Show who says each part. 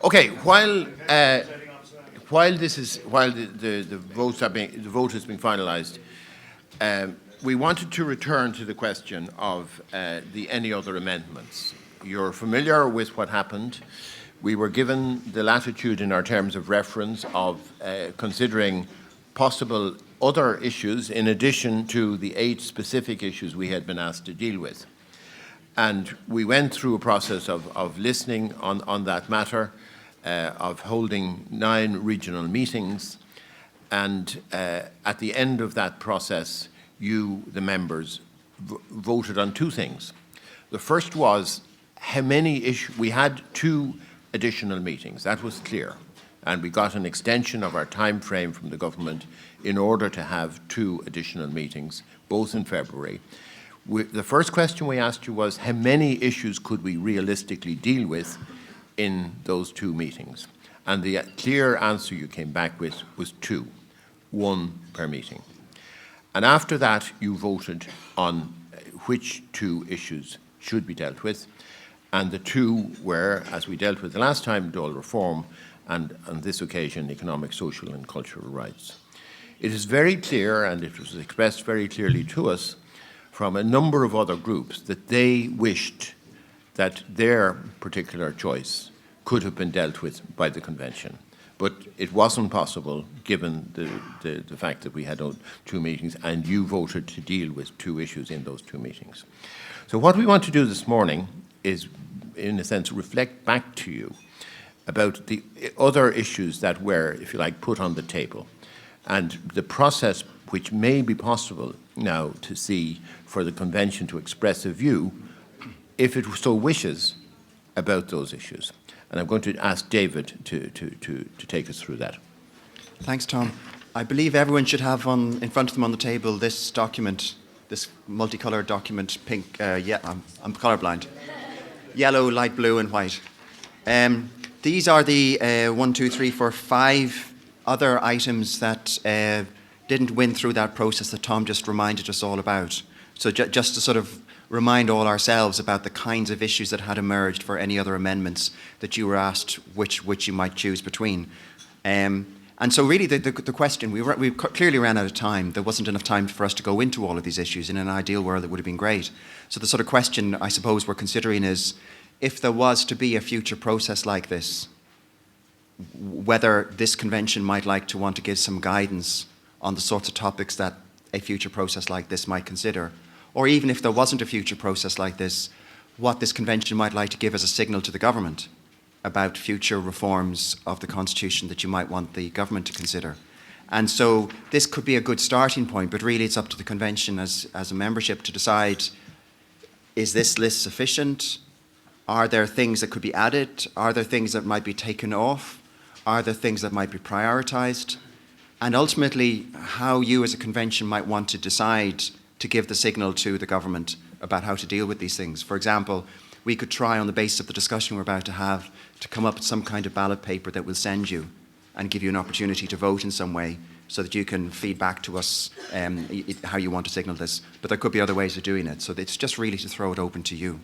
Speaker 1: Okay, while the vote is being finalised, we wanted to return to the question of the any other amendments. You're familiar with what happened. We were given the latitude in our terms of reference of considering possible other issues in addition to the 8 specific issues we had been asked to deal with. And we went through a process of listening on that matter, of holding 9 regional meetings, and at the end of that process, you, the members, voted on 2 things. The first was how many issues. We had 2 additional meetings, that was clear, and we got an extension of our time frame from the government in order to have 2 additional meetings, both in February. The first question we asked you was how many issues could we realistically deal with in those 2 meetings? And the clear answer you came back with was 2, 1 per meeting. And after that, you voted on which 2 issues should be dealt with. And the 2 were, as we dealt with the last time, Dáil reform, and on this occasion, economic, social and cultural rights. It is very clear, and it was expressed very clearly to us from a number of other groups, that they wished that their particular choice could have been dealt with by the convention. But it wasn't possible given the fact that we had 2 meetings and you voted to deal with 2 issues in those 2 meetings. So what we want to do this morning is, in a sense, reflect back to you about the other issues that were, if you like, put on the table and the process which may be possible now to see for the convention to express a view, if it so wishes, about those issues. And I'm going to ask David to take us through that.
Speaker 2: Thanks, Tom. I believe everyone should have in front of them on the table this document, this multicoloured document, pink, I'm colourblind. Yellow, light blue and white. These are the 1, 2, 3, 4, 5 other items that didn't win through that process that Tom just reminded us all about. So just to sort of remind all ourselves about the kinds of issues that had emerged for any other amendments that you were asked which you might choose between. And so really the question, we clearly ran out of time. There wasn't enough time for us to go into all of these issues. In an ideal world, it would have been great. So the sort of question I suppose we're considering is, if there was to be a future process like this, whether this convention might like to want to give some guidance on the sorts of topics that a future process like this might consider, or even if there wasn't a future process like this, what this convention might like to give as a signal to the government about future reforms of the constitution that you might want the government to consider. And so this could be a good starting point, but really it's up to the convention as a membership to decide, is this list sufficient? Are there things that could be added? Are there things that might be taken off? Are there things that might be prioritised? And ultimately, how you as a convention might want to decide to give the signal to the government about how to deal with these things. For example, we could try, on the basis of the discussion we're about to have, to come up with some kind of ballot paper that we'll send you and give you an opportunity to vote in some way so that you can feed back to us how you want to signal this. But there could be other ways of doing it. So it's just really to throw it open to you.